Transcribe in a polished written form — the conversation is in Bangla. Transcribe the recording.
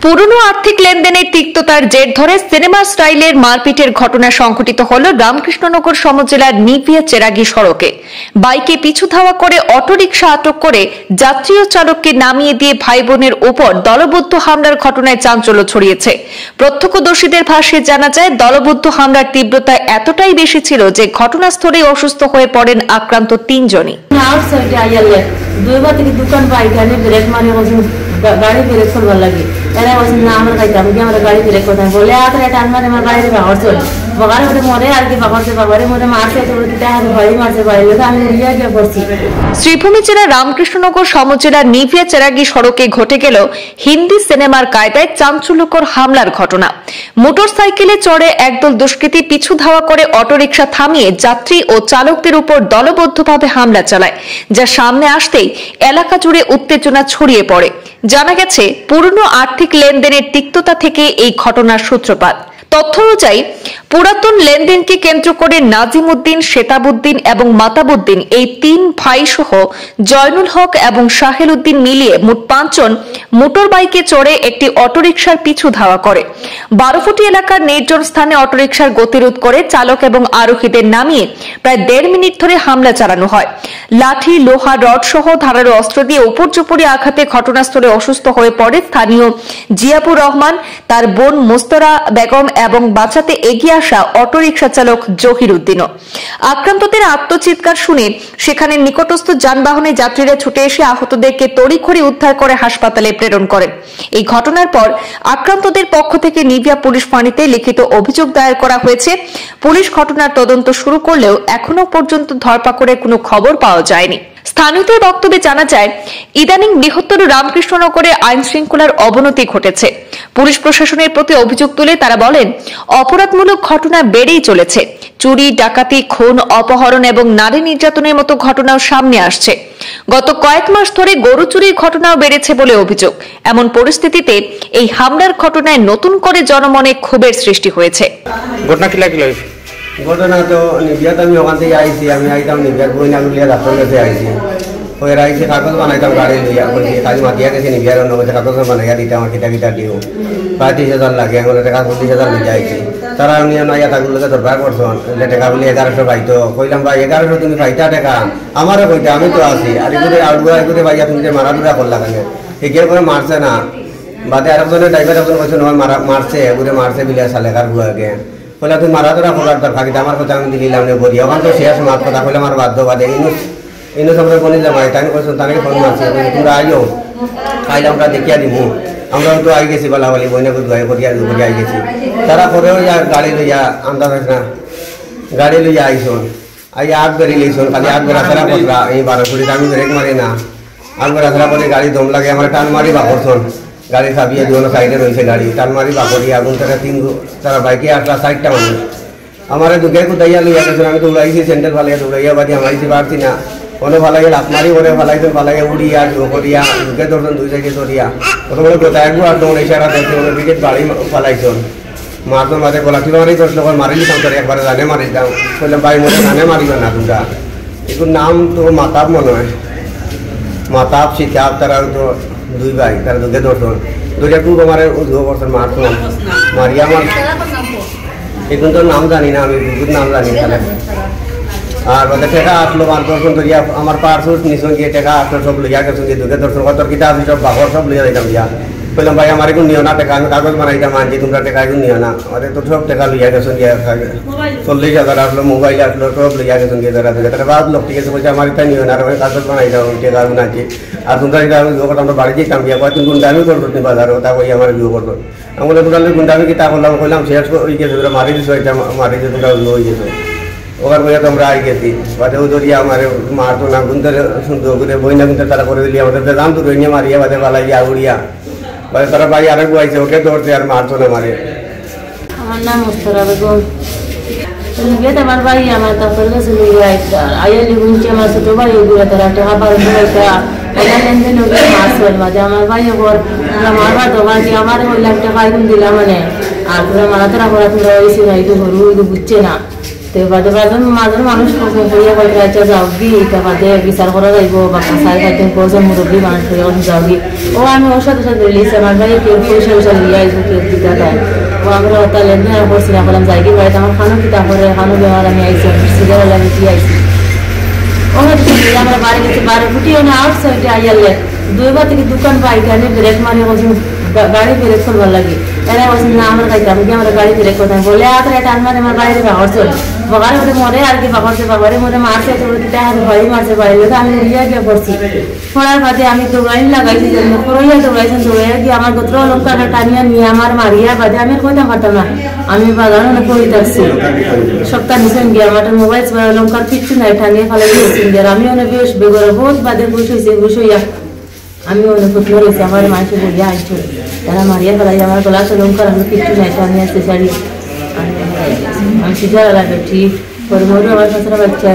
পুরনো আর্থিক লেনদেনের তিক্ততার জের ধরে সিনেমা স্টাইলের মারপিটের ঘটনা সংঘটিত হল রামকৃষ্ণনগর সমজেলার নিভিয়া চেরাগী সড়কে। বাইকে পিছু ধাওয়া করে অটোরিকশা আটক করে যাত্রী ও চালককে নামিয়ে দিয়ে ভাই বোনের উপর দলবদ্ধ হামলার ঘটনায় চাঞ্চল্য ছড়িয়েছে। প্রত্যক্ষদর্শীদের ভাষ্যে জানা যায়, দলবদ্ধ হামলার তীব্রতা এতটাই বেশি ছিল যে ঘটনাস্থলে অসুস্থ হয়ে পড়েন আক্রান্ত তিনজনই। गाड़ी ब्रेक करवा लगी एरा वसन ना हमर काई हम हमरा गाड़ी ब्रेक करता बोले आतरे टान मारे हमर गाड़ी बाहर से बगारे उठे मोरे আর কি বাবার সে বাবারে মোরে মারছে তো দিতে হাত ভাই মারছে বাইরে তো আমি রিয়া কে করছি। শ্রীভূমি জেলা রামকৃষ্ণনগর সমজেলার নিভিয়া চেরাগী সড়কে ঘটে গেল হিন্দি সিনেমার কায়দায় চাঞ্চল্যকর হামলার ঘটনা। মোটরসাইকেলে চড়ে একদল দুষ্কৃতী পিছু ধাওয়া করে অটোরিকশা থামিয়ে যাত্রী ও চালকদের উপর দলবদ্ধভাবে হামলা চালায়, যা সামনে আসতেই এলাকা জুড়ে উত্তেজনা ছড়িয়ে পড়ে। জানা গেছে, পুরনো আর্থিক লেনদেনের তিক্ততা থেকে এই ঘটনার সূত্রপাত। তথ্য অনুযায়ী পুরাতন লেনদেনকে কেন্দ্র করে নাজিম উদ্দিন, শেতাবুদ্দিন এবং মাতাবুদ্দিন এই তিন ভাই সহ জয়নুল হক এবং শাহেল উদ্দিন মিলিয়ে মোট 5 জন মোটর বাইকে চড়ে একটি অটোরিকশার পিছু ধাওয়া করে 12ফুটি এলাকার নির্জন স্থানে অটোরিকশার গতিরোধ করে চালক এবং আরোহীদের নামিয়ে প্রায় 1.5 মিনিট ধরে হামলা চালানো হয়। লাঠি, লোহা রড সহ ধারালো অস্ত্র দিয়ে উপর্যুপরি আঘাতে ঘটনাস্থলে অসুস্থ হয়ে পড়ে স্থানীয় জিয়াপুর রহমান, তার বোন মোস্তরা বেগম এবং বাঁচাতে এগিয়ে আসা অটোরিকশা চালক জহির উদ্দিনও। আক্রান্তদের আত্মচিৎকার শুনে সেখানে নিকটস্থ যানবাহনে যাত্রীরা ছুটে এসে আহতদেরকে তড়িঘড়ি উদ্ধার করে হাসপাতালে প্রেরণ করেন। এই ঘটনার পর আক্রান্তদের পক্ষ থেকে নিভিয়া পুলিশ ফাঁড়িতে লিখিত অভিযোগ দায়ের করা হয়েছে। পুলিশ ঘটনার তদন্ত শুরু করলেও এখনো পর্যন্ত ধরপাকড়ের কোনো খবর পাওয়া যায়নি। স্থানীয়দের বক্তব্যে জানা যায়, ইদানিং বৃহত্তর রামকৃষ্ণনগরে আইন শৃঙ্খলার অবনতি ঘটেছে। পুলিশ প্রশাসনের প্রতি অভিযোগ তুলে তারা বলেন, অপরাধমূলক ঘটনা বেড়েই চলেছে। চুরি, ডাকাতি, খুন, অপহরণ এবং নারী নির্যাতনের মতো ঘটনাও সামনে আসছে। গত কয়েক মাস ধরে গরু চুরির ঘটনাও বেড়েছে বলে অভিযোগ। এমন পরিস্থিতিতে এই হামলার ঘটনায় নতুন করে জনমনে ক্ষোভের সৃষ্টি হয়েছে। ঘটনা তো নিভিয়াতে আমি ওখান থেকে আইছি, আমি আইতাম নিভিয়ার বইনাগুলিয়া ডাক্তার কাছে আইছি। ওই আইসি কাগজ বানাইতাম গাড়ি লইয়া বলছি, কাজ মাতিয়া গেছে নিভিয়ার অন্য কাছে কাগজ বানাইয়া দিতাম, আমার কিতা কিতা দিও প্রায় 30,000 লাগে। আমার টাকা 30,000 লইয়া আইছি। তারা নিয়ে নাইয়া তাগুলোকে দরকার করছেন, টাকা বলি 1100 পাইতো। কইলাম ভাই 1100 তুমি পাইতা টাকা আমারও কইতে, আমি তো আছি। আর এগুলো আড়গুড়া এগুলো ভাইয়া তুমি যে মারাধুরা করলা কেন? এগিয়ে করে মারছে না, বাদে আরেকজনের ড্রাইভার একজন কইছে মারছে, এগুলো মারছে বিলিয়া সালেকার গুয়াকে। কইলা তুমি মারাধুরা করার দরকার কিন্তু আমার কথা আমি দিলাম না বলি। ওখান তো শেষ মার কথা কইলে আমার বাধ্য বাদে ইনুস আমরা বলি যাই তাই কইছেন, তাকে ফোন মারছে তোমরা আইও, খাইলে আমরা দেখিয়া দিব। আমরা তো আই গেছি বলা বলি বইনাকে ধুয়াই করিয়া আই গেছি। তারা পরেও গাড়ি লইয়া আন্দাজ হয় না, গাড়ি লইয়া আইসন, আই আগ বেরিয়ে লইছন, খালি আগ বেড়া ফেরা পড়া এই 12 ফুটি আমি ব্রেক মারি না, আগ বেড়া ফেরা করে গাড়ি দম লাগে, আমার টান মারি বাকরছন। গাড়ি চাবিয়ে দুনো সাইডে রয়েছে গাড়ি, টান মারি বাকরি আগুন থেকে 3 তারা বাইকে আসলা 4টা মানুষ। আমার দুগে কোথাইয়া লইয়া গেছেন, আমি তো উড়াইছি সেন্টার ফালাইয়া দৌড়াইয়া বাদি আমাইছি পারছি না। কোনো ফালাইয়া লাভ মারি ওরে ফালাইছেন, ফালাইয়া উড়িয়া করিয়া দুগে ধরছেন, 2 সাইডে ধরিয়া প্রথমে কোথায় একবার দৌড় ইশারা দেখছে ওদের দিকে গাড়ি ফালাইছেন। মারতো মাঝে গোলাটি মারি দশ লোক মারি দিতাম, তোর একবারে জানে মারি দাম। বললাম ভাই মনে জানে মারিব না তোমরা, এগুলোর নাম তো মাতাব মনে হয়, মাতাব সিতাব। তারা তো 2 ভাই, তারা দুগে ধরছেন, দুইটা খুব আমার উদ্যোগ করছেন, মারছেন মারিয়া আমার এখন তো নাম জানি না, আমি দুটোর নাম জানি তাহলে। আর বলতে টাকা আসলো দর্শন করিয়া আমার পার্সুস নিশন গিয়ে টাকা আসলো সব লইয়া গেছেন, যে দুগে দর্শন কত কিতা আছে সব বাঘর সব লইয়া দিতাম দিয়া। বললাম ভাই আমার এখন নিও না টাকা, আমি কাগজ বানাইতাম আনছি, তোমরা টাকা এখন নিও না। আমাদের তো সব টাকা লইয়া গেছেন গিয়া, 40,000 আসলো, মোবাইল আসলো, সব লইয়া গেছেন গিয়ে তারা দুগে। তারা বাদ লোক ঠিক আছে বলছে আমার এটা নিও না, আর আমি কাগজ বানাইতাম টাকা এখন আনছি। আর তোমরা এটা আমি বিয়ে করতাম, আমরা বাড়ি যেতাম গিয়া কয় তুমি গুন্ডামি করতো নি বাজারও, তা কই আমার বিয়ে করতো। আমাদের টোটালি গুন্ডামি কিতা করলাম, কইলাম শেষ হয়ে গেছে, তোরা মারি দিছো, এটা মারি দিয়ে তোমরা হয়ে গেছো। ওখান বইয়া তো আমরা আই গেছি, বাদে ও ধরিয়া আমার মারতো না, গুনতে সুন্দর করে বই না গুনতে তারা করে দিলি। আমাদের দাম তো রইনিয়া মারিয়া বাদে পালাইয়া উড়িয়া বাদে তারা ভাই আরেক বইছে, ওকে ধরছে আর মারতো না মারে। আমার নাম মোস্তরা বেগম। আমার ভাই আমার তারপর কাছে আইয়ালি গুনছে, আমার ছোট ভাই ওগুলো তারা টাকা পার লেনদেন মাছ মাঝে আমার ভাই ওর মারবার দোকান দিয়ে আমার 1 লাখ টাকা এখন দিলাম মানে। আর তোরা মারা তোরা করা তোরা হয়েছে না, এই তো গরু বুঝছে না। তো বাদে বাদে মাঝে মানুষ হইয়া বলতে আচ্ছা যাও গি এটা বাদে বিচার করা যাইব বা কাঁচাই খাইতে কজন মুরব্বী মানুষ হয়ে যাও গি ও আমি ওর সাথে সাথে রিলিজ আমার ভাই কেউ পয়সা পয়সা লিয়ে আসবো কেউ দিতে দেয় ও আমরা ওটা লেনদেন করছিলাম বললাম যাই কি বাড়িতে আমার খানো কিতা করে খানো ব্যবহার আমি আইসি সিগারেট লাগে কি আইসি ও হয়তো আমরা বাড়ি গেছি বাড়ি ফুটিও না আউটসাইডে আইয়ালে দুইবার থেকে দোকান বাইক আনি ব্রেক মারি বলছি গাড়ি ব্রেক করবার লাগে এরা বলছি না আমরা খাইতাম কি আমরা গাড়ি ব্রেক করতাম বলে আগে টান মারে আমার বাইরে বাগর চল বাগারে ওটা মরে আর কি বাগরে মরে মারছে তো ওটা আমি বাড়ি মারছে বাড়ি লোক আমি রিয়া গিয়ে পড়ছি পড়ার বাদে আমি দৌড়াইন লাগাইছি যে করইয়া দৌড়াইছেন দৌড়াইয়া গিয়ে আমার গোত্র অলঙ্কারটা টানিয়া নিয়ে আমার মারিয়া বাদে আমি কইতাম পারতাম না আমি বাগানো না কই থাকছি সপ্তাহ নিছেন গিয়ে আমার মোবাইল অলঙ্কার কিচ্ছু নাই টানিয়ে ফেলে দিয়েছেন গিয়ে আমি অনেক বেশ বেগরে বহুত বাদে বসে হইয়া আমি অনেক ফুটবল হয়েছি আমার মানুষের বলিয়া আসছো তারা মারিয়া ফেলাই আমার গলা অলঙ্কার আমি কিচ্ছু নাই টানিয়ে আসতে শাড়ি আমি সিজার লাগে ঠিক পরে মরে আমার কাছে বাচ্চা